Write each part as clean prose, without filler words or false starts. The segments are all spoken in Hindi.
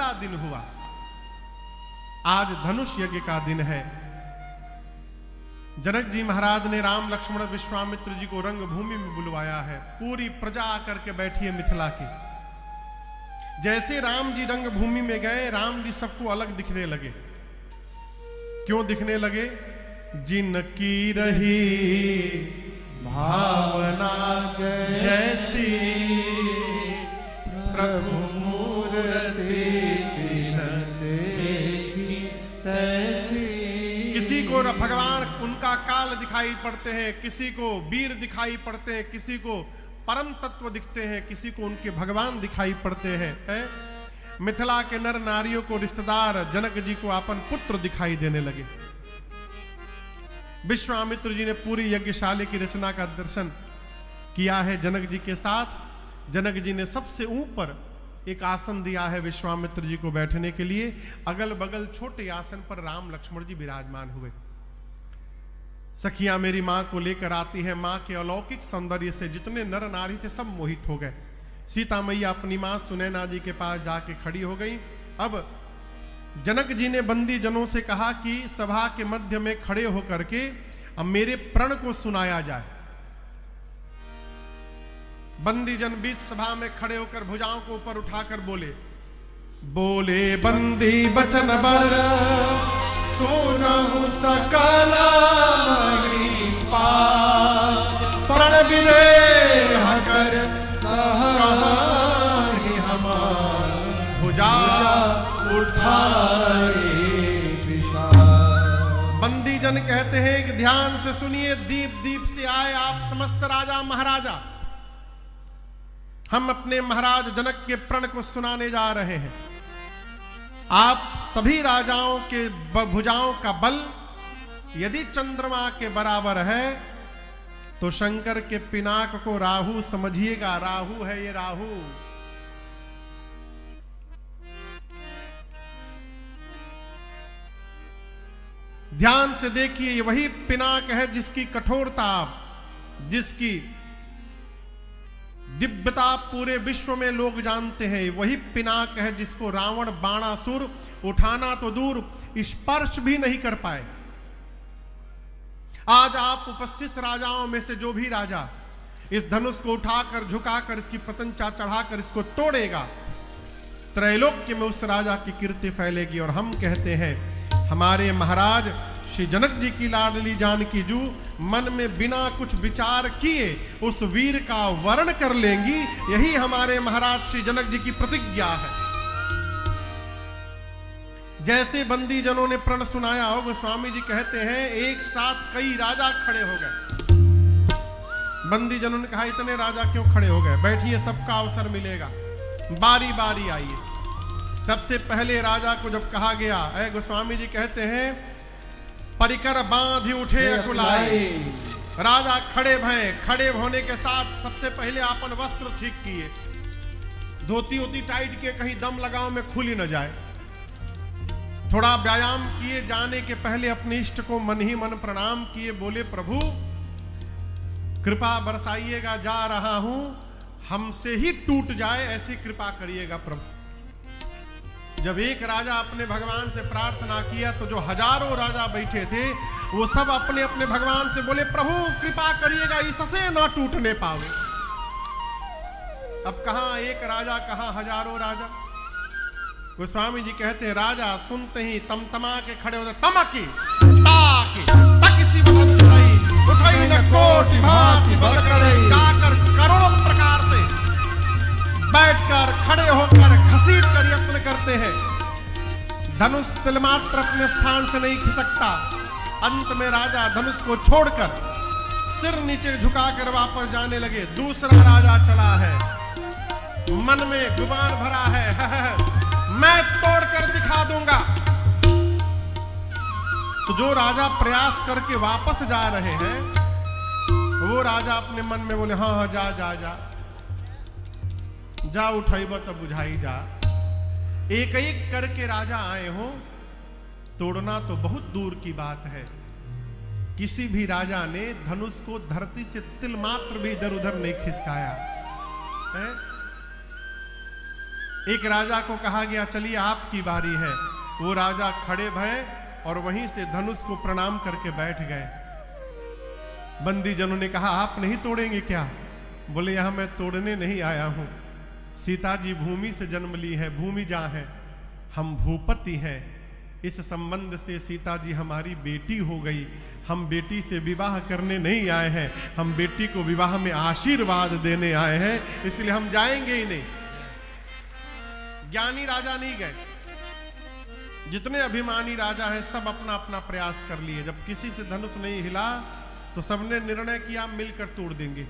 अगला दिन हुआ। आज धनुष यज्ञ का दिन है। जनक जी महाराज ने राम लक्ष्मण विश्वामित्र जी को रंग भूमि में बुलवाया है। पूरी प्रजा आकर के बैठी है मिथिला की। जैसे राम जी रंग भूमि में गए, राम जी सबको अलग दिखने लगे। क्यों दिखने लगे? जिनकी रही भावना जैसी प्रभु मूर्ति देखी तैसी। किसी को भगवान उनका काल दिखाई पड़ते हैं, किसी को वीर दिखाई पड़ते हैं, किसी को परम तत्व दिखते हैं, किसी को उनके भगवान दिखाई पड़ते हैं। मिथिला के नर नारियों को रिश्तेदार जनक जी को अपन पुत्र दिखाई देने लगे। विश्वामित्र जी ने पूरी यज्ञशाला की रचना का दर्शन किया है जनक जी के साथ। जनक जी ने सबसे ऊपर एक आसन दिया है विश्वामित्र जी को बैठने के लिए। अगल बगल छोटे आसन पर राम लक्ष्मण जी विराजमान हुए। सखियां मेरी मां को लेकर आती है। मां के अलौकिक सौंदर्य से जितने नर नारी थे सब मोहित हो गए। सीता मैया अपनी मां सुनैना जी के पास जाके खड़ी हो गई। अब जनक जी ने बंदी जनों से कहा कि सभा के मध्य में खड़े होकर के अब मेरे प्रण को सुनाया जाए। बंदी जन बीच सभा में खड़े होकर भुजाओं को ऊपर उठाकर बोले, बोले बंदी बचन बर सोनहु सकल प्रण विदेह कर कहानी हमार भुजा उठाए। बंदी जन कहते हैं कि ध्यान से सुनिए, दीप दीप से आए आप समस्त राजा महाराजा। हम अपने महाराज जनक के प्रण को सुनाने जा रहे हैं। आप सभी राजाओं के भुजाओं का बल यदि चंद्रमा के बराबर है तो शंकर के पिनाक को राहु समझिएगा। राहु है ये, राहु। ध्यान से देखिए, ये वही पिनाक है जिसकी कठोरता, जिसकी दिव्यता पूरे विश्व में लोग जानते हैं। वही पिनाक है जिसको रावण बाणासुर उठाना तो दूर स्पर्श भी नहीं कर पाए। आज आप उपस्थित राजाओं में से जो भी राजा इस धनुष को उठाकर झुकाकर इसकी प्रतंचा चढ़ाकर इसको तोड़ेगा, त्रैलोक्य में उस राजा की कीर्ति फैलेगी। और हम कहते हैं हमारे महाराज श्री जनक जी की लाडली जानकी जू मन में बिना कुछ विचार किए उस वीर का वर्ण कर लेंगी। यही हमारे महाराज श्री जनक जी की प्रतिज्ञा है। जैसे बंदी जनों ने प्रण सुनाया हो, गोस्वामी जी कहते हैं एक साथ कई राजा खड़े हो गए। बंदी जनों ने कहा इतने राजा क्यों खड़े हो गए, बैठिए सबका अवसर मिलेगा, बारी बारी आइए। सबसे पहले राजा को जब कहा गया, गोस्वामी जी कहते हैं परिकर बांधी उठे अकुलाए। राजा खड़े भय, खड़े होने के साथ सबसे पहले अपन वस्त्र ठीक किए। धोती होती टाइट के कहीं दम लगाओ में खुली न जाए। थोड़ा व्यायाम किए, जाने के पहले अपने इष्ट को मन ही मन प्रणाम किए। बोले प्रभु कृपा बरसाइएगा, जा रहा हूं, हमसे ही टूट जाए ऐसी कृपा करिएगा प्रभु। जब एक राजा अपने भगवान से प्रार्थना किया तो जो हजारों राजा बैठे थे वो सब अपने अपने भगवान से बोले प्रभु कृपा करिएगा, इससे ना टूटने पावे। अब कहां एक राजा, कहां हजारों राजा। गोस्वामी जी कहते हैं राजा सुनते ही तमतमा के खड़े होते, तमकी ताकी तकिसी बदन चढ़ाई उठाई न कोटि भांति बल करई। जाकर करोड़ों प्रकार से बैठकर खड़े होकर घसीट कर यत्न करते हैं। धनुष तिलमात्र अपने स्थान से नहीं खिसकता। अंत में राजा धनुष को छोड़कर सिर नीचे झुकाकर वापस जाने लगे। दूसरा राजा चला है, मन में गुमान भरा है मैं तोड़कर दिखा दूंगा। तो जो राजा प्रयास करके वापस जा रहे हैं वो राजा अपने मन में बोले हाँ हाँ जा जा जा जा, उठाइब तो बुझाई जा। एक एक करके राजा आए हो, तोड़ना तो बहुत दूर की बात है। किसी भी राजा ने धनुष को धरती से तिल मात्र भी इधर उधर नहीं खिसकाया है। एक राजा को कहा गया चलिए आपकी बारी है। वो राजा खड़े भये और वहीं से धनुष को प्रणाम करके बैठ गए। बंदी जनों ने कहा आप नहीं तोड़ेंगे क्या? बोले यहां मैं तोड़ने नहीं आया हूं। सीता जी भूमि से जन्म ली है, भूमि जा है, हम भूपति हैं। इस संबंध से सीता जी हमारी बेटी हो गई। हम बेटी से विवाह करने नहीं आए हैं, हम बेटी को विवाह में आशीर्वाद देने आए हैं, इसलिए हम जाएंगे ही नहीं। ज्ञानी राजा नहीं गए। जितने अभिमानी राजा हैं सब अपना अपना प्रयास कर लिए। जब किसी से धनुष नहीं हिला तो सबने निर्णय किया मिलकर तोड़ देंगे।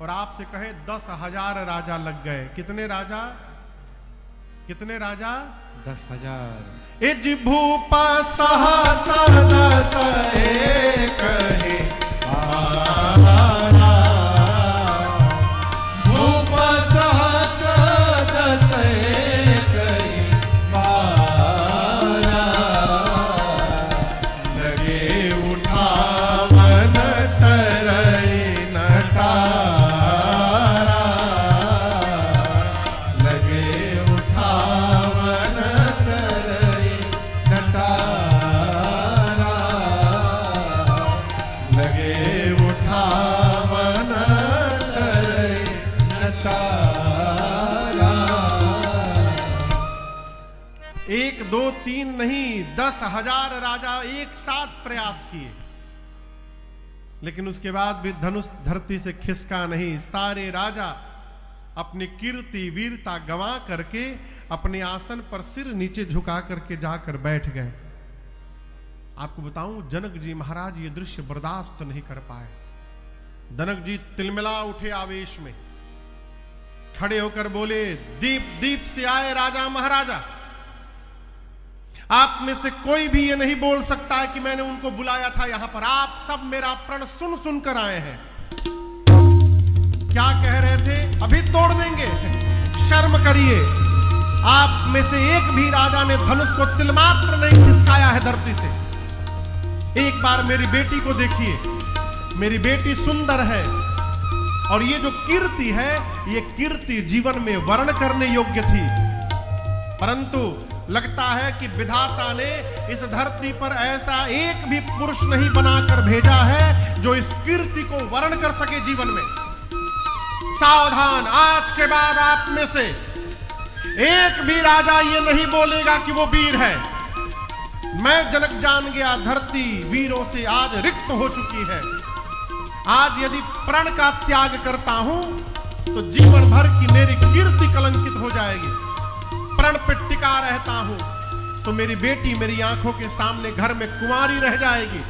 और आपसे कहे 10,000 राजा लग गए। कितने राजा? कितने राजा? 10,000। इज भूपा सहसा दस कहे भूपा सहसा दस कहे लगे उठावन तरई नटारा, लगे उठावन तरई नटारा, लगे उठावन तरई नटारा। 1, 2, 3 नहीं 10,000 राजा एक साथ प्रयास किए, लेकिन उसके बाद भी धनुष धरती से खिसका नहीं। सारे राजा अपनी कीर्ति वीरता गंवा करके अपने आसन पर सिर नीचे झुका करके जाकर बैठ गए। आपको बताऊं जनक जी महाराज ये दृश्य बर्दाश्त नहीं कर पाए। जनक जी तिलमिला उठे आवेश में, खड़े होकर बोले दीप दीप से आए राजा महाराजा, आप में से कोई भी ये नहीं बोल सकता है कि मैंने उनको बुलाया था यहां पर। आप सब मेरा प्रण सुन सुन कर आए हैं। क्या कह रहे थे? अभी तोड़ देंगे। शर्म करिए, आप में से एक भी राजा ने धनुष को तिलमात्र नहीं खिसकाया है धरती से। एक बार मेरी बेटी को देखिए, मेरी बेटी सुंदर है और ये जो कीर्ति है ये कीर्ति जीवन में वर्ण करने योग्य थी, परंतु लगता है कि विधाता ने इस धरती पर ऐसा एक भी पुरुष नहीं बनाकर भेजा है जो इस कीर्ति को वर्ण कर सके जीवन में। सावधान, आज के बाद आप में से एक भी राजा ये नहीं बोलेगा कि वो वीर है। मैं जनक जान गया, धरती वीरों से आज रिक्त हो चुकी है। आज यदि प्रण का त्याग करता हूं तो जीवन भर की मेरी कीर्ति कलंकित हो जाएगी। प्रण पे टिका रहता हूं तो मेरी बेटी मेरी आंखों के सामने घर में कुंवारी रह जाएगी।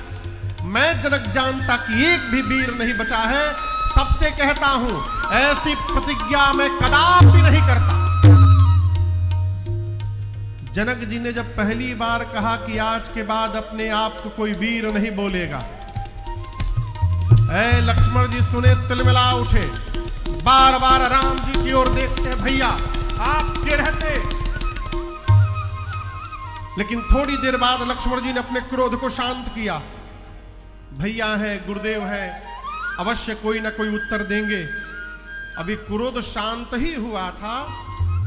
मैं जनक जानता कि एक भी वीर नहीं बचा है। सबसे कहता हूं ऐसी प्रतिज्ञा मैं कदापि नहीं करता। जनक जी ने जब पहली बार कहा कि आज के बाद अपने आप को कोई वीर नहीं बोलेगा, ऐ लक्ष्मण जी सुने तिलमिला उठे, बार बार राम जी की ओर देखते, भैया आपके रहते। लेकिन थोड़ी देर बाद लक्ष्मण जी ने अपने क्रोध को शांत किया। भैया है, गुरुदेव है, अवश्य कोई ना कोई उत्तर देंगे। अभी क्रोध शांत ही हुआ था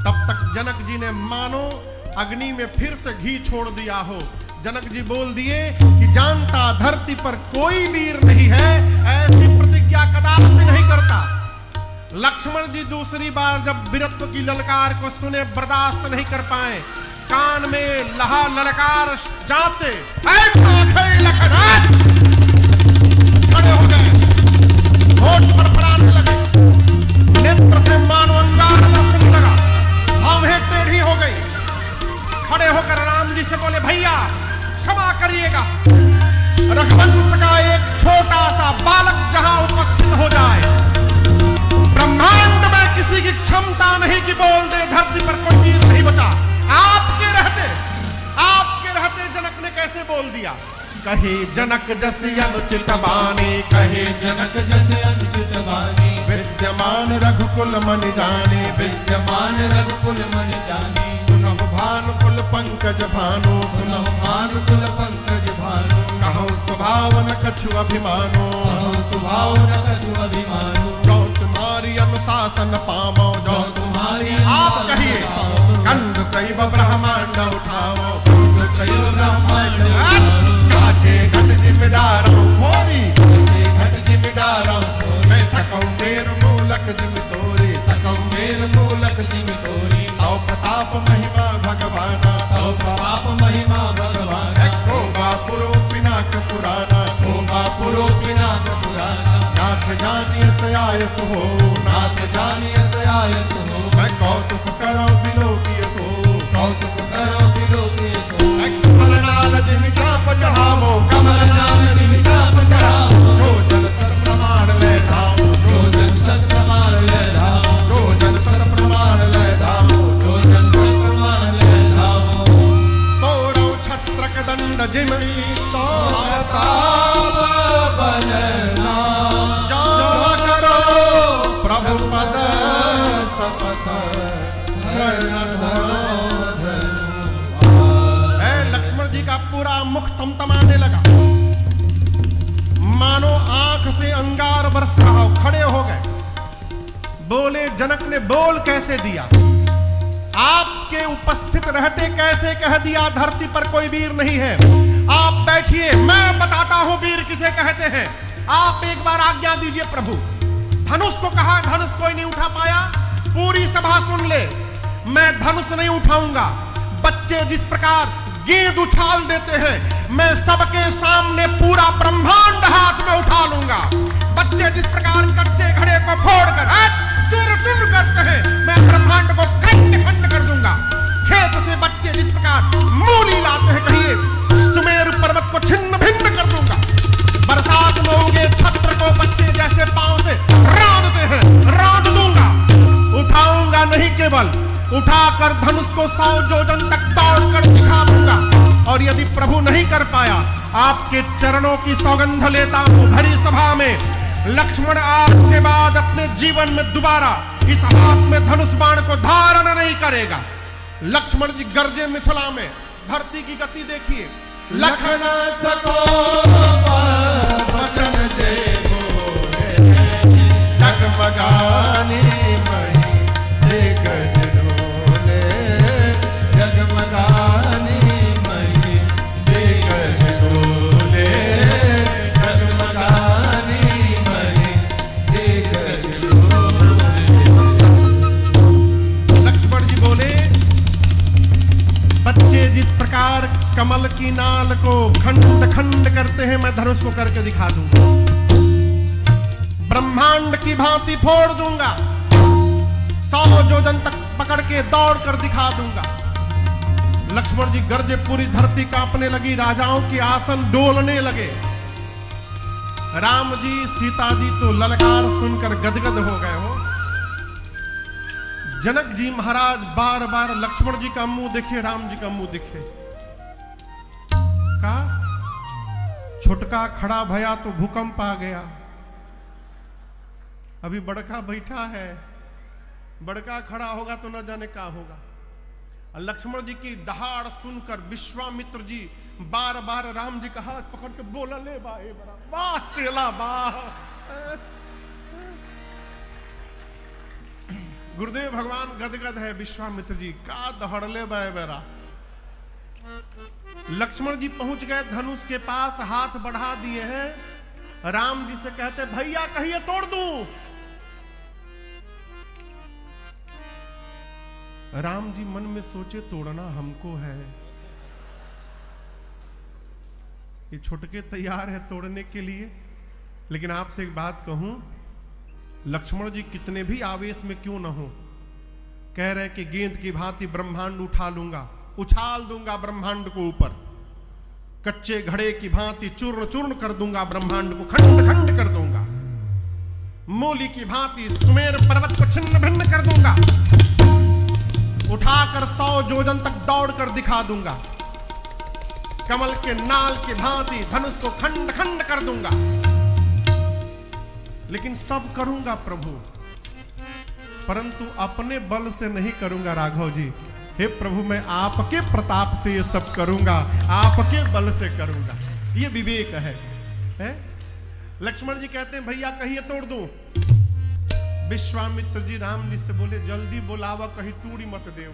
तब तक जनक जी ने मानो अग्नि में फिर से घी छोड़ दिया हो। जनक जी बोल दिए कि जानता धरती पर कोई वीर नहीं है, ऐसी प्रतिज्ञा कदापि नहीं करता। लक्ष्मण जी दूसरी बार जब वीरत्व की ललकार को सुने बर्दाश्त नहीं कर पाए, कान में लहा ललकार जाते खड़े हो गए, होठ फड़फड़ाने लगे, नेत्र से मानो अंगार लहसुन लगा, भौहें टेढ़ी हो गई। खड़े होकर राम जी से बोले भैया क्षमा करिएगा, रघुवंश का एक छोटा सा बालक जहां उपस्थित हो जाए, ब्रह्मांड में किसी की क्षमता नहीं कि बोल दे धरती पर कोई वीर नहीं बचा। आपके रहते जनक ने कैसे बोल दिया? कहे जनक जैसे अनुचित बानी, कहे जनक जैसे अनुचित बानी, विद्यमान रघुकुल मन जाने, विद्यमान रघुकुल मन जाने। सुनहु भानुकुल पंकज भानु, सुनहु भानुकुल पंकज भानु, कहु स्वभाव न कछु अभिमानो, कहु स्वभाव न कछु अभिमानो। जो तुम्हारी अनुशासन पामो, जो तुम्हारी आप कहिए कंद कैव ब्रह्मांड उठाओ, कंद कैव ब्रह्मांड काचे घट जिम्मेदार मोरी, घट जिमिडारा मैं सकौ मेर मूलक जिम तोरी, सकौ मेर मूलक जिम तोरी, औ प्रताप महिमा भगवाना, औ प्रताप महिमा भगवान, एको बापुरो पिनाक पुराना, ओ बापुरो पिनाक पुराना, नाथ जानिय सयाय सुहो, नाथ जानिय सयाय सुहो, मैं कौतुक करो बिलोकिय सो, कौतुक करो बिलोकिय सो, कमल नाल जिम चाप चढ़ावो, कमल नाल जिम चाप चढ़ावो, जो जन सत प्रमाण ले धामो, जो जन सत प्रमाण ले धामो, जो जन सत प्रमाण ले धामो, जो जन सत प्रमाण ले धामो, तोरो छत्रक दंड जिमि तो ताप बलना, जावा करो प्रभु पद सपथ लक्ष्मण जी का पूरा मुख तमतमाने लगा, मानो आंख से अंगार बरस रहा हो। खड़े हो गए, बोले जनक ने बोल कैसे दिया, आपके उपस्थित रहते कैसे कह दिया धरती पर कोई वीर नहीं है। आप बैठिए, मैं बताता हूं वीर किसे कहते हैं। आप एक बार आज्ञा दीजिए प्रभु। धनुष को कहा, धनुष कोई नहीं उठा पाया, पूरी सभा सुन ले, मैं धनुष नहीं उठाऊंगा। बच्चे जिस प्रकार गेंद उछाल देते हैं, मैं सबके सामने पूरा ब्रह्मांड हाथ में उठा लूंगा। बच्चे जिस प्रकार कच्चे घड़े को फोड़कर चूर चूर करते हैं, मैं ब्रह्मांड को खंड खंड कर दूंगा। खेत से बच्चे जिस प्रकार मूली लाते हैं, कहिए सुमेरु पर्वत को छिन्न भिन्न कर दूंगा। बरसात में उगे छत्र को बच्चे जैसे पांव से रौंदते हैं, रौंद दूंगा। उठाऊंगा नहीं, केवल उठाकर धनुष को 100 योजन तक दौड़कर दिखा दूंगा। और यदि प्रभु नहीं कर पाया, आपके चरणों की सौगंध लेता हूं भरी सभा में, लक्ष्मण आज के बाद अपने जीवन में दोबारा इस हाथ में धनुष बाण को धारण नहीं करेगा। लक्ष्मण जी गरजे मिथिला में, धरती की गति देखिए। लखन सको वचन दे बोले, जगमगानी मही देख डोले, जगमगानी मही देख डोले, जगमगानी मही देख डोले। लक्ष्मण जी बोले, बच्चे जिस प्रकार कमल की नाल को खंड खंड करते हैं, मैं धनुष को करके दिखा दूंगा। ब्रह्मांड की भांति फोड़ दूंगा, 100 योजन तक पकड़ के दौड़ कर दिखा दूंगा। लक्ष्मण जी गरजे, पूरी धरती कांपने लगी, राजाओं के आसन डोलने लगे। राम जी सीता जी तो ललकार सुनकर गदगद हो गए हो। जनक जी महाराज बार बार लक्ष्मण जी का मुंह देखे, राम जी का मुंह दिखे। का छोटका खड़ा भया तो भूकंप आ गया, अभी बड़का बैठा है, बड़का खड़ा होगा तो न जाने क्या होगा। लक्ष्मण जी की दहाड़ सुनकर विश्वामित्र जी बार बार राम जी का हाथ पकड़ के बोला, ले बाए बड़ा वाह चेला वाह। गुरुदेव भगवान गदगद है, विश्वामित्र जी का दहड़ले बाए बेरा। लक्ष्मण जी पहुंच गए धनुष के पास, हाथ बढ़ा दिए हैं। राम जी से कहते, भैया कहिए तोड़ दूं। राम जी मन में सोचे, तोड़ना हमको है, ये छुटके तैयार है तोड़ने के लिए। लेकिन आपसे एक बात कहूं, लक्ष्मण जी कितने भी आवेश में क्यों न हो, कह रहे कि गेंद की भांति ब्रह्मांड उठा लूंगा, उछाल दूंगा ब्रह्मांड को ऊपर, कच्चे घड़े की भांति चूर्ण चूर्ण कर दूंगा, ब्रह्मांड को खंड खंड कर दूंगा, मूली की भांति सुमेर पर्वत को छिन्न भिन्न कर दूंगा, उठाकर 100 योजन तक दौड़ कर दिखा दूंगा, कमल के नाल की भांति धनुष को खंड खंड कर दूंगा। लेकिन सब करूंगा प्रभु, परंतु अपने बल से नहीं करूंगा राघव जी। हे प्रभु, मैं आपके प्रताप से ये सब करूंगा, आपके बल से करूंगा। ये विवेक है? लक्ष्मण जी कहते हैं, भैया कहिए तोड़ दूं। विश्वामित्र जी राम जी से बोले जल्दी बुलावा कहीं तूड़ी मत देव।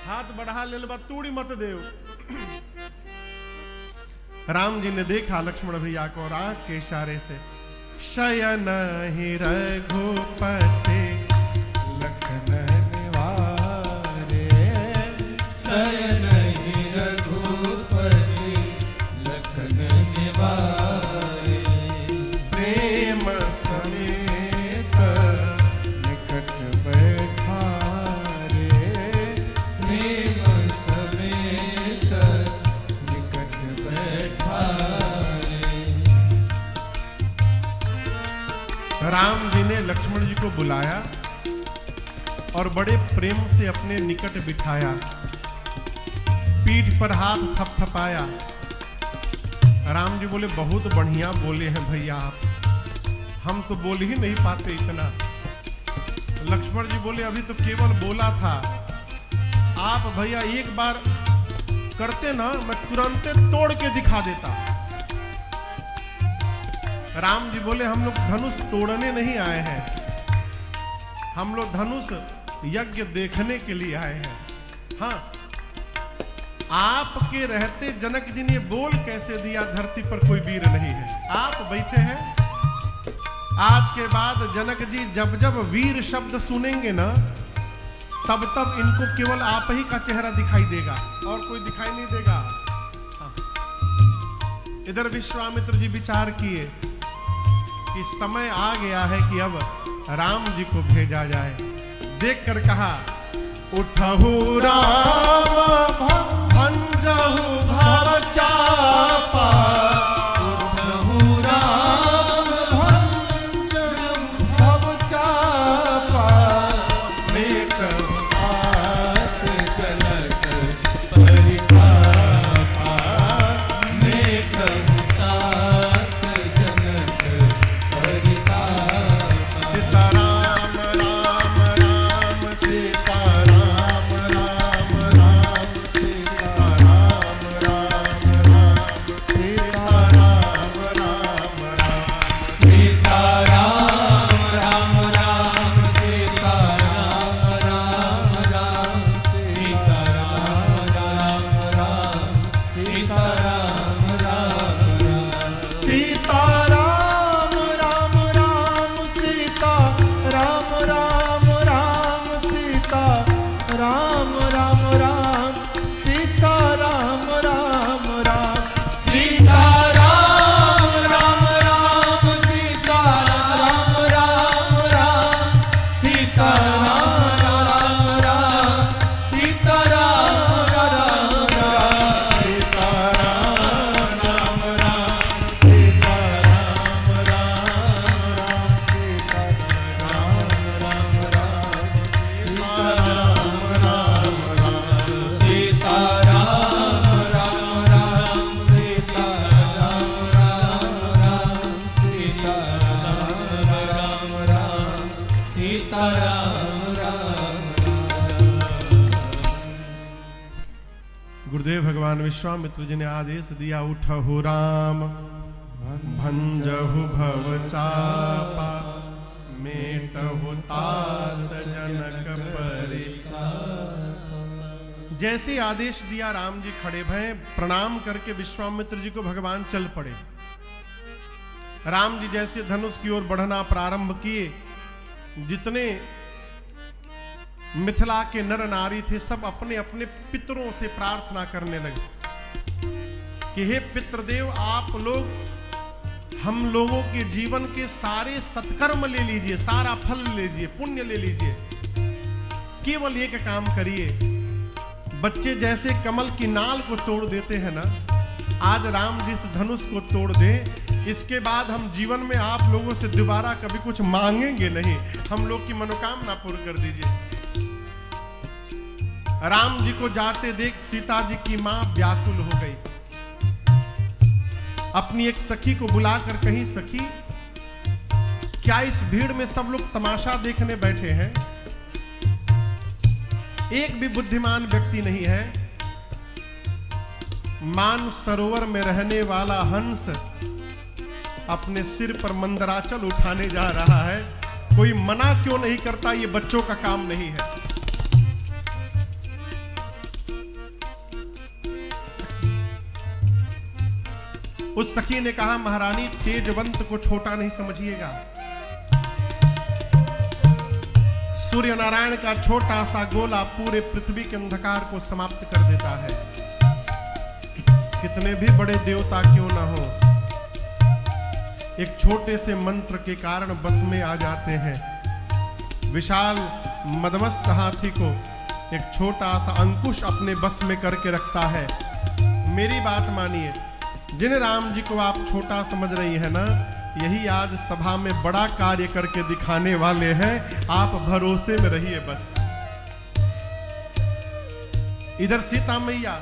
हाथ बढ़ा ले बा तूड़ी मत देव। राम जी ने देखा लक्ष्मण भैया को और आंख के इशारे से शयन ही रघुपति लखन निवारे, शयन ही रघुपति लखन निवारे, प्रेम समेत निकट बैठारे, प्रेम समेत निकट बैठारे। राम जी ने लक्ष्मण जी को बुलाया और बड़े प्रेम से अपने निकट बिठाया, पीठ पर हाथ थपथपाया। राम जी बोले बहुत बढ़िया बोले हैं भैया आप, हम तो बोल ही नहीं पाते इतना। लक्ष्मण जी बोले अभी तो केवल बोला था, आप भैया एक बार करते ना मैं तुरंत तोड़ के दिखा देता। राम जी बोले हम लोग धनुष तोड़ने नहीं आए हैं, हम लोग धनुष यज्ञ देखने के लिए आए हैं। हाँ, आपके रहते जनक जी ने बोल कैसे दिया धरती पर कोई वीर नहीं है। आप बैठे हैं, आज के बाद जनक जी जब जब वीर शब्द सुनेंगे ना तब तब इनको केवल आप ही का चेहरा दिखाई देगा और कोई दिखाई नहीं देगा। हाँ। इधर विश्वामित्र जी विचार किए कि समय आ गया है कि अब राम जी को भेजा जाए। देखकर कहा उठहु राम भंजहु भव चापा, उठहु राम भंजहु भव चापा, लेकर आत जनक परितापा, लेकर आत जनक परितापा। सीताराम राम राम सीताराम राम राम सीताराम राम राम सीताराम राम राम सीताराम राम राम सीताराम राम राम सीताराम राम राम सीताराम राम राम सीताराम राम राम सीता राम राम राम सीता राम राम राम सीता राम राम राम सीताराम राम राम सीताराम राम राम सीताराम राम राम सीताराम राम राम सीताराम राम राम सीताराम राम राम सीताराम राम राम सीताराम राम राम सीताराम राम राम सीताराम राम राम सीताराम राम गुरुदेव भगवान विश्वामित्र जी ने आदेश दिया उठहु राम भंजहु भव चापा, मेटहु तात जनक परिताप। जैसे आदेश दिया राम जी खड़े भय, प्रणाम करके विश्वामित्र जी को भगवान चल पड़े। राम जी जैसे धनुष की ओर बढ़ना प्रारंभ किए, जितने मिथिला के नर नारी थे सब अपने अपने पितरों से प्रार्थना करने लगे कि हे पितृदेव आप लोग हम लोगों के जीवन के सारे सत्कर्म ले लीजिए, सारा फल ले लीजिए, पुण्य ले लीजिए। केवल एक काम करिए, बच्चे जैसे कमल की नाल को तोड़ देते हैं ना, आज राम जी इस धनुष को तोड़ दें, इसके बाद हम जीवन में आप लोगों से दोबारा कभी कुछ मांगेंगे नहीं, हम लोग की मनोकामना पूर्ण कर दीजिए। राम जी को जाते देख सीता जी की मां व्याकुल हो गई, अपनी एक सखी को बुलाकर कही सखी क्या इस भीड़ में सब लोग तमाशा देखने बैठे हैं, एक भी बुद्धिमान व्यक्ति नहीं है। मान सरोवर में रहने वाला हंस अपने सिर पर मंदराचल उठाने जा रहा है। कोई मना क्यों नहीं करता? ये बच्चों का काम नहीं है। उस सखी ने कहा, महारानी तेजवंत को छोटा नहीं समझिएगा। सूर्य नारायण का छोटा सा गोला पूरे पृथ्वी के अंधकार को समाप्त कर देता है। कितने भी बड़े देवता क्यों ना हो, एक छोटे से मंत्र के कारण बस में आ जाते हैं। विशाल मदमस्त हाथी को एक छोटा सा अंकुश अपने बस में करके रखता है। मेरी बात मानिए, जिन राम जी को आप छोटा समझ रही है ना, यही आज सभा में बड़ा कार्य करके दिखाने वाले हैं। आप भरोसे में रहिए बस। इधर सीता मैया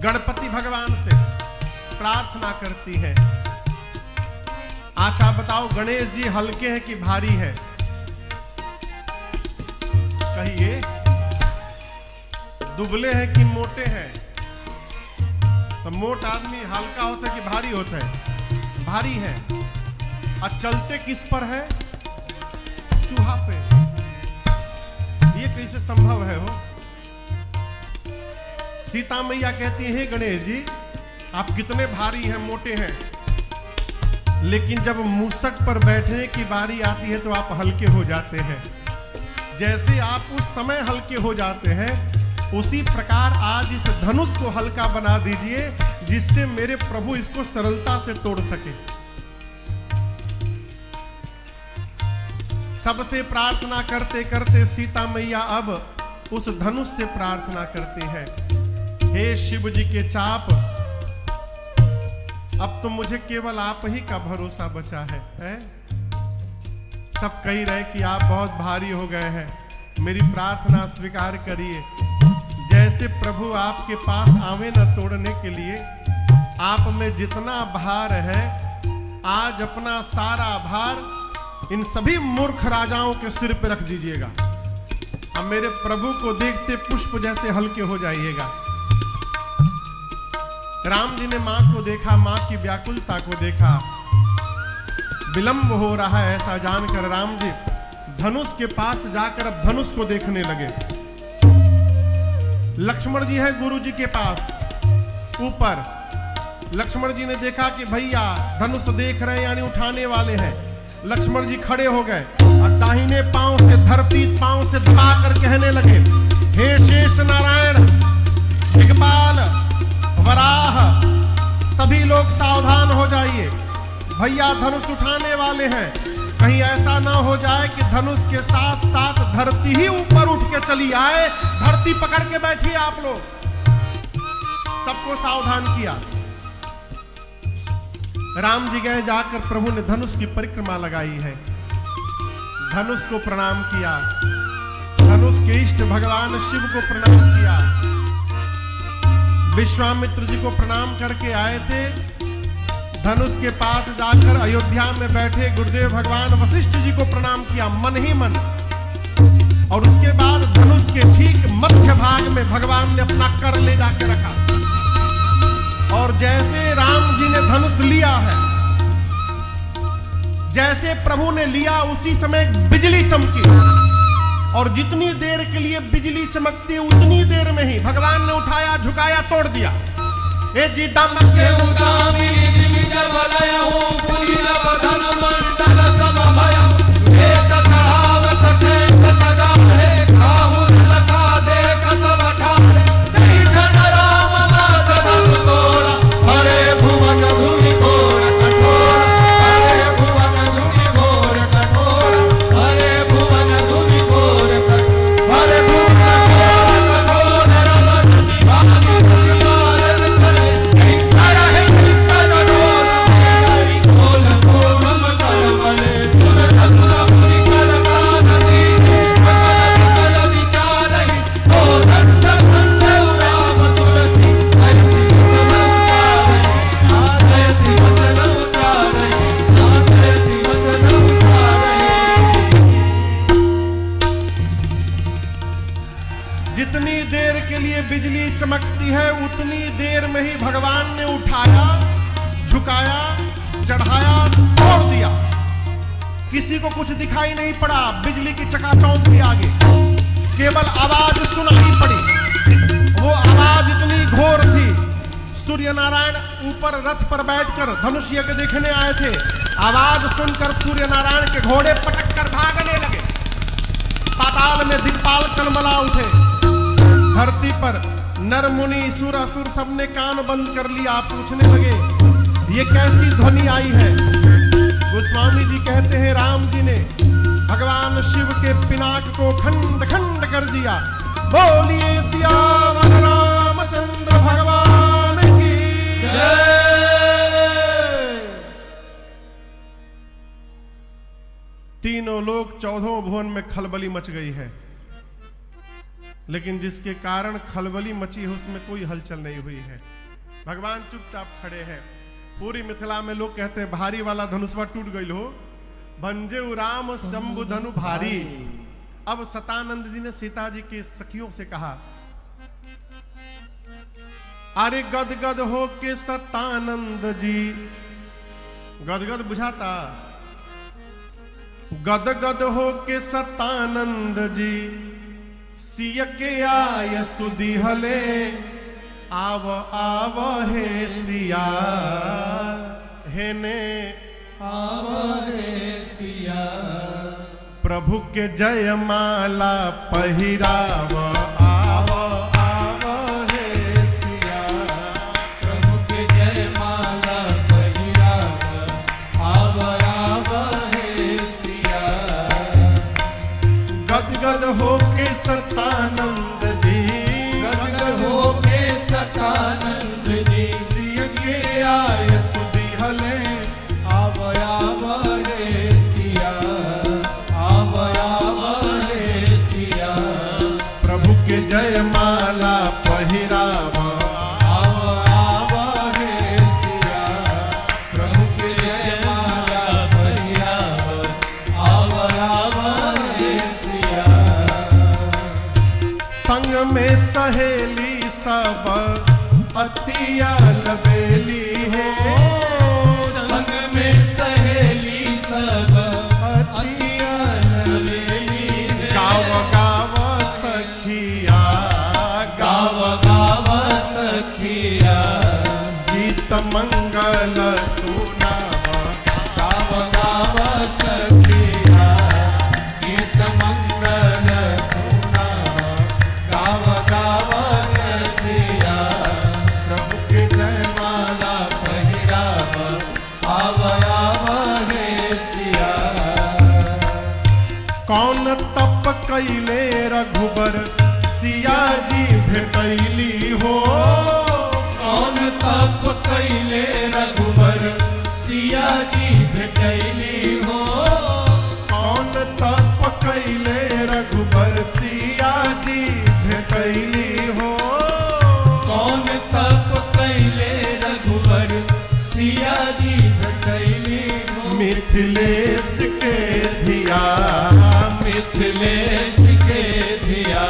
गणपति भगवान से प्रार्थना करती है, अच्छा बताओ गणेश जी हल्के हैं कि भारी है? कहिए, दुबले हैं कि मोटे हैं? तो मोट आदमी हल्का होता है कि भारी होता है? भारी है। और चलते किस पर है? चूहा पे। ये कैसे संभव है हो? सीता मैया कहती है, गणेश जी आप कितने भारी हैं, मोटे हैं, लेकिन जब मूसक पर बैठने की बारी आती है तो आप हल्के हो जाते हैं। जैसे आप उस समय हल्के हो जाते हैं, उसी प्रकार आज इस धनुष को हल्का बना दीजिए, जिससे मेरे प्रभु इसको सरलता से तोड़ सके। सबसे प्रार्थना करते करते सीता मैया अब उस धनुष से प्रार्थना करते हैं, हे शिव जी के चाप, अब तो मुझे केवल आप ही का भरोसा बचा है? सब कह रहे कि आप बहुत भारी हो गए हैं, मेरी प्रार्थना स्वीकार करिए। जैसे प्रभु आपके पास आवे न तोड़ने के लिए, आप में जितना भार है, आज अपना सारा भार इन सभी मूर्ख राजाओं के सिर पे रख दीजिएगा। अब मेरे प्रभु को देखते पुष्प जैसे हल्के हो जाइएगा। राम जी ने मां को देखा, मां की व्याकुलता को देखा, विलंब हो रहा है ऐसा जानकर राम जी धनुष के पास जाकर अब धनुष को देखने लगे। लक्ष्मण जी है गुरु जी के पास ऊपर। लक्ष्मण जी ने देखा कि भैया धनुष देख रहे हैं, यानी उठाने वाले हैं। लक्ष्मण जी खड़े हो गए और दाहिने पांव से धरती पांव से दबाकर कहने लगे, हे शेष नारायण, दिग्पाल, वराह, सभी लोग सावधान हो जाइए, भैया धनुष उठाने वाले हैं। कहीं ऐसा ना हो जाए कि धनुष के साथ साथ धरती ही ऊपर उठ के चली आए। धरती पकड़ के बैठिए आप लोग। सबको सावधान किया। राम जी गए, जाकर प्रभु ने धनुष की परिक्रमा लगाई है, धनुष को प्रणाम किया, धनुष के इष्ट भगवान शिव को प्रणाम किया, विश्वामित्र जी को प्रणाम करके आए थे। धनुष के पास जाकर अयोध्या में बैठे गुरुदेव भगवान वशिष्ठ जी को प्रणाम किया मन ही मन, और उसके बाद धनुष के ठीक मध्य भाग में भगवान ने अपना कर ले जाके रखा, और जैसे राम जी ने धनुष लिया है, जैसे प्रभु ने लिया, उसी समय बिजली चमकी, और जितनी देर के लिए बिजली चमकती उतनी देर में ही भगवान ने उठाया, झुकाया, तोड़ दिया। ए जी दमके उदामी दिल जब लयहु पुरी जब धन मंडल सब भयहु वेद चढ़ावत थे तगा है खाहु लखा देख सब ठारे तेई जन राम माधव तोरा हरे भुवन धुनि घोर कठोर हरे भुवन धुनि घोर कठोर हरे भुवन धुनि घोर कठोर हरे भुवन कठोर रमन दिवानी दिवारन चले कर है कर डोर मेरी खोल खोल मकर जितनी देर के लिए बिजली चमकती है उतनी देर में ही भगवान ने उठाया, झुकाया, चढ़ाया, छोड़ दिया। किसी को कुछ दिखाई नहीं पड़ा बिजली की चकाचौंध के आगे, केवल आवाज सुनाई पड़ी। वो आवाज इतनी घोर थी। सूर्य नारायण ऊपर रथ पर बैठकर धनुष यज्ञ देखने आए थे। आवाज सुनकर सूर्य नारायण के घोड़े पटक कर भागने लगे। पाताल में दिक्पाल कलमला उठे। धरती पर नर मुनि सुरासुर सबने कान बंद कर लिया। पूछने लगे ये कैसी ध्वनि आई है। गोस्वामी जी कहते हैं राम जी ने भगवान शिव के पिनाक को खंड खंड कर दिया। बोलिए सियावर रामचंद्र भगवान की जय। तीनों लोग 14 भुवन में खलबली मच गई है, लेकिन जिसके कारण खलबली मची है उसमें कोई हलचल नहीं हुई है। भगवान चुपचाप खड़े हैं। पूरी मिथिला में लोग कहते हैं भारी वाला धनुषवा टूट गई हो, भंजे राम शंभु धनु भारी। अब सतानंद जी ने सीता जी के सखियों से कहा, अरे गदगद हो के सतानंद जी, गदगद बुझाता, गदगद हो के सतानंद जी, सिय के आय सुदिहले, आव आव हे सिया, हेने आव हे सिया। प्रभु के जय माला पहिराव, आव आव हे सिया। प्रभु के जय माला पहिराव, आव आव हे सिया। गदगद हो के सतानंद जी, गदगद हो के सतानंद जी, सिय के आय सुदिहले, आव आव हे सिया, आव आव हे सिया। प्रभु के जय माला पहिराव, आव आव हे सिया। प्रभु के जय माला पहिराव, आव आव हे सिया। संग में सहेली सब अतिया लबेली हो, संग में सहेली सब अतिया लबेली है। गाव गाव सखिया, गाव गाव सखिया, गीत मंगल सुनावा, गाव गाव सखिया, गीत मंगल सुनावा, गाव गाव सखिया। प्रभु के जय माला पहिराव, आव आव हे सिया। कौन तप कैले रघुबर, सिया जी भेटैली हो, कौन तप कैले रघुबर, सिया जी भेटैली हो। कौन तप कैले रघुबर, सिया जी भेटैली हो। कौन तप कैले रघुबर, सिया जी भेटैली हो। मिथिलेश के धिया, मिथिलेश के धिया,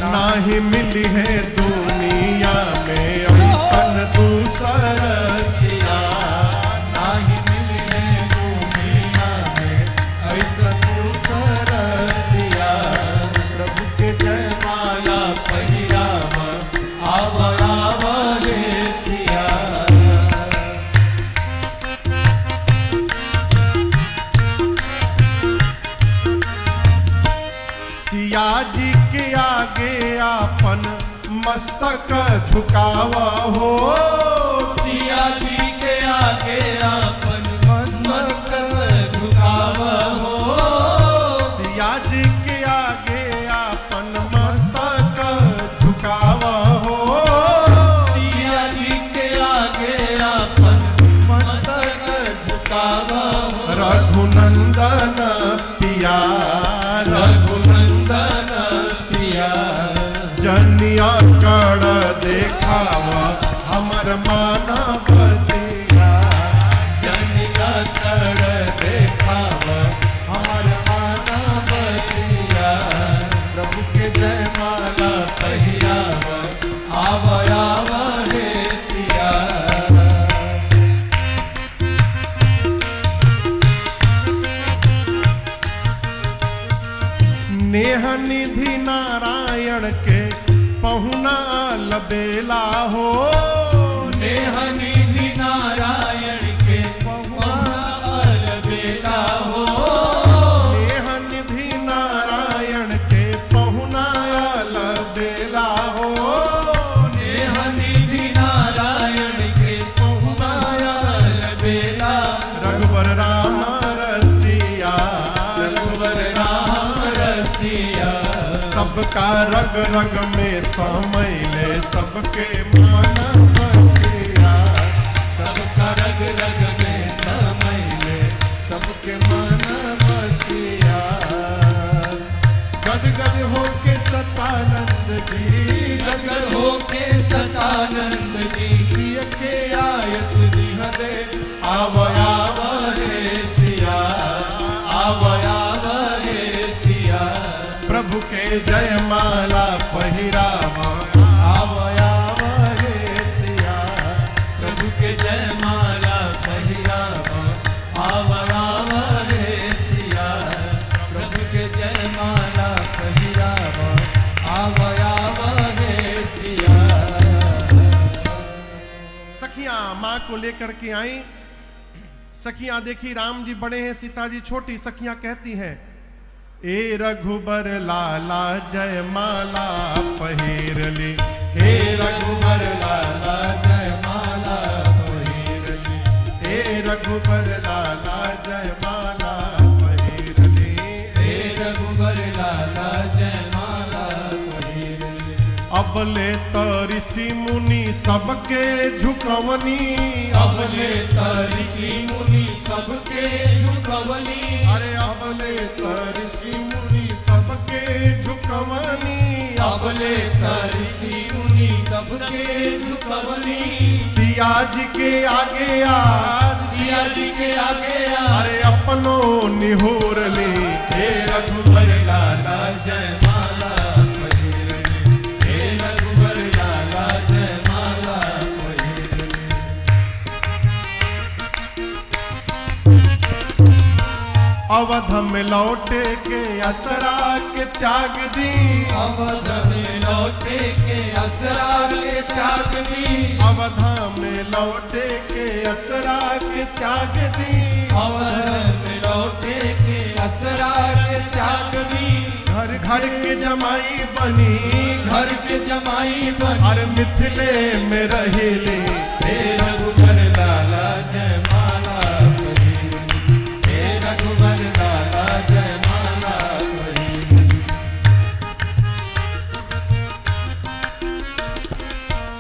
नाही मिली है दुनिया में ऐसन दूसर धिया। नाही मिली है दुनिया में ऐसन दूसर धिया। प्रभु के जय माला पहिराव, आव आव हे सिया। सिया जी के आगे आपन मस्तक झुकावा हो, सिया जी के आगे आपन मस्तक झुकाव हो। सिया जी के आगे आपन मस्तक झुकावा हो। सिया जी के आगे आपन मस्तक झुकाव हो। रघुनंदन पिया, रघुनंदन पिया, जनिया कड़ देखावा हमर मानव दिया। जनिया कड़ देखाव हमर मानव दिया। नेह निधि नारायण के पहुना लबेला हो। नेह निधि नारायण के पहुना लबेला हो। नेह निधि नारायण के पहुना लबेला हो। नेह निधि नारायण के पहुना लबेला। रघुवर राम रसिया, रघुवर राम रसिया। सबका रग रग में समैले सबके मन बसिया। सबका रग रग में समैले सबके मन बसिया। गद गद होके सतानंद जी, गद होके सतानंद जी। सिय के आयस दिह दे आव आव रे सिया, आव आव रे सिया। प्रभु के जयमाला पहिरावा। आव आव रे सिया। प्रभु के जयमाला पहिरावा। आव आव रे सिया। प्रभु के जयमाला पहिरावा। आव आव रे सिया। सखियां मां को लेकर के आई। सखियां देखी राम जी बड़े हैं, सीता जी छोटी। सखियां कहती हैं, ए रघुबर लाला जयमाला पहिर ली। हे रघुबर लाला जयमाला पहिर ली। हे रघुबर लाला जयमाला पहिर ली। हे रघुबर लाला जयमाला पहिर ली। अबले त ऋषि मुनि सबके झुकवनी। अबले त ऋषि मुनि सबके झुकवनी। अरे अबले त ऋषि मुनि सबके झुकवनी। अबले त ऋषि मुनि सबके झुकवनी। सिया जी के आगे आज, सिया जी के आगे आ। अरे अपनो निहोर ले। हे रघुबर लाला जयमाला पहिर ली। हे रघुबर लाला जयमाला पहिर ली। अवध में लौटे के असरा के त्याग दी। अवध में लौटे के असरा के त्याग दी। अवध में लौटे के असरा के त्याग दी। अवध में लौटे के असरा के त्याग दी। घर घर के जमाई बनी, घर के जमाई बन। और मिथिले में रहेली। हे रघुबर लाला जयमाला पहिर ली। हे रघुबर लाला जयमाला पहिर ली।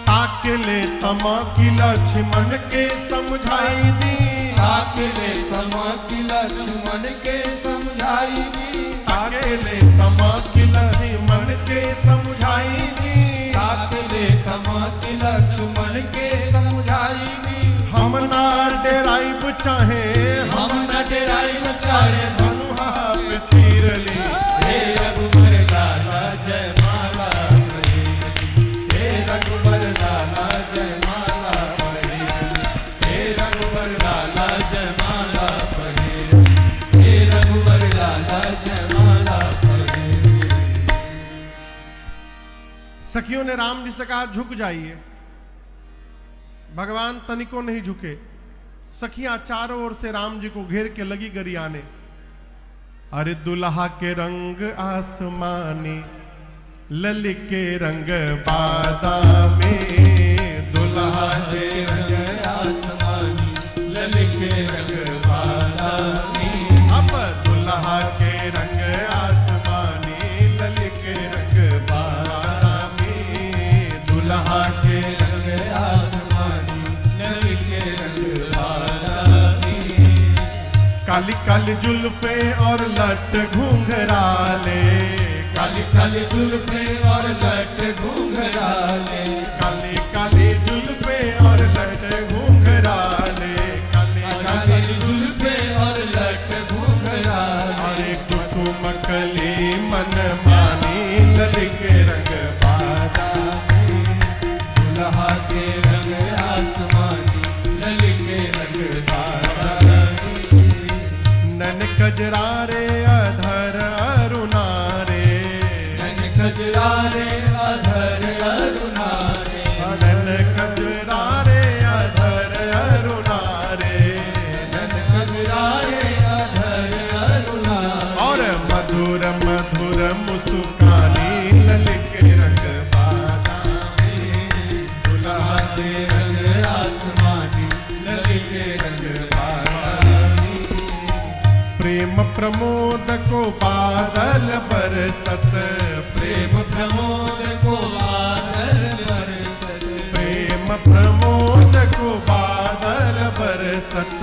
ताकले तमा की लक्ष्मण के समझाई दी। ताकले तमा की लक्ष्मण के समझाई दी। ताकले तमा की लक्ष्मण के समझाई दी। ताकले तमा की लक्ष्मण के समझाई दी। हम ना डेराइब चाहे, हम न डेराई मचारे। धनुहा पे तीर ली। हे रघुबर लाला जयमाला पहिर ली। हे रघुबर लाला जयमाला पहिर ली। हे रघुबर लाला जयमाला पहिर ली। हे रघुबर लाला जयमाला पहिर ली। सखियों ने राम जी से कहा झुक जाइए। भगवान तनिको नहीं झुके। सखियां चारों ओर से राम जी को घेर के लगी गरियाने। अरे दुल्हा के रंग आसमानी, ललित के रंग बादामी। दुल्हा के रंग आसमानी, ललित के रंग बादामी। अब दुल्हा के रंग आसमानी, ललित के रंग बादामी। दुल्हा के रंग आसमानी, ललित के रंग बादामी। काली काली जुल्फे और लट घूंघराले। काली काली जुल्फे और लट घूंघराले। काली काली जुल्फे और लट घूंघराले। काली काली जुल्फे और लट घूंघराले। अरे कुसुम कली मन मानी, ललित के रंग बादामी। दुल्हा के रंग आसमानी, ललित के रंग बादामी। नन कजरारे अधर अरुणारे। कजरारे अधर अरुणारे नन कजरारे अधर अरुणारे नन कजरारे अधर अरुणारे और मधुर मधुर मुस्कानी ललित रंग बादामी दुल्हा के रंग आसमानी ललित रंग बादामी प्रेम प्रमोद को बादल बरसत प्रेम प्रमोद को बादल बरसत प्रेम प्रमोद को बादल बरसत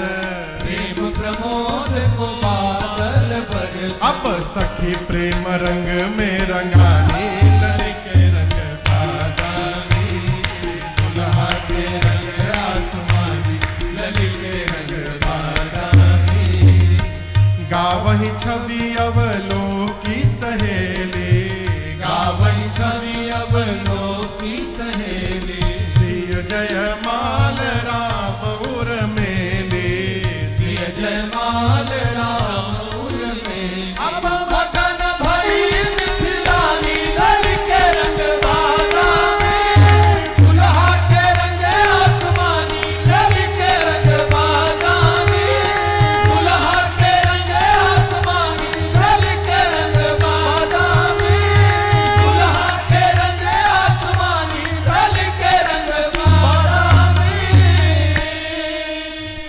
प्रेम प्रमोद को बादल बरसत अब सखी प्रेम रंग में रंगानी ललित रंग बादामी दुल्हा के रंग आसमानी ललित रंग बादामी गावही छवि अवलोकी सहेली गावही छवि अवलोकी सहेली सिय जयमाल राम उर मेले सिय जयमाल राम उर में अब मगन भई मिथिलानी ललित रंग बादामी दुल्हा के रंग आसमानी ललित रंग बादामी दुल्हा के रंग आसमानी ललित रंग बादामी दुल्हा के रंग आसमानी ललित रंग बादामी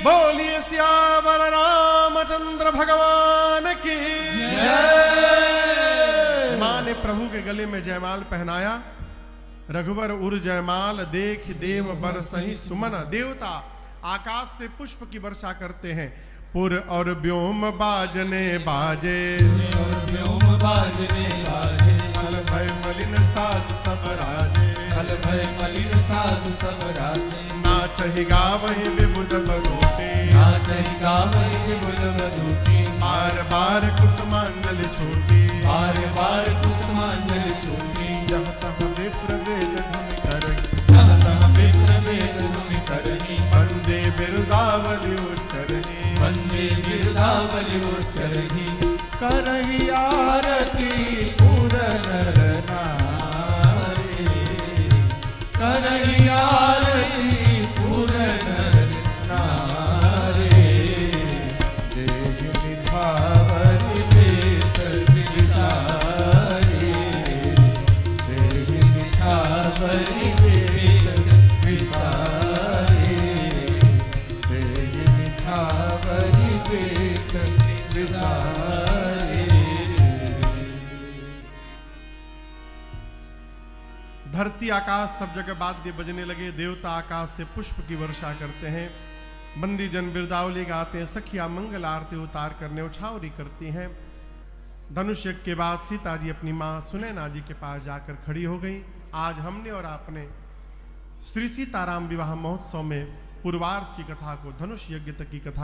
बोलिए सियावर रामचंद्र भगवान की मां ने प्रभु के गले में जयमाल पहनाया। रघुवर उर जयमाल देख देव बर सही सुमन। देवता आकाश से पुष्प की वर्षा करते हैं। पुर और व्योम बाजने बाजे व्योम बाजने बाजे हल भय मलिन साधु सब राजे हल भय मलिन साधु सब राजे नाचहि गावहि विबुध बरूटे नाचहि गावहि विबुध बरूटे बार बार कुसुमांजल छोटी बार बार कुसुमांजलि छूटी जह तह विप्र वेद ध्वनि करहि जह तह विप्र वेद ध्वनि करहि वंदे बिरुदावली उच्चरहि वंदे गिरधावलि उच्चरहि करही आरती पूर नर नारी करहि आरती पूर नर नारी देहि निभावरि वेद विसारी देहि निछावरि वेद विसारी देहि निभावरि वेद विसारी धरती आकाश सब जगह वाद्य बजने लगे। देवता आकाश से पुष्प की वर्षा करते हैं। बंदी जन बिरदावली गाते हैं। सखिया मंगल आरती उतार कर न्यौछावरी करती हैं। धनुष यज्ञ के बाद सीता जी अपनी मां सुनैना जी के पास जाकर खड़ी हो गई। आज हमने और आपने श्री सीताराम विवाह महोत्सव में पूर्वार्ध की कथा को, धनुष यज्ञ तक की कथा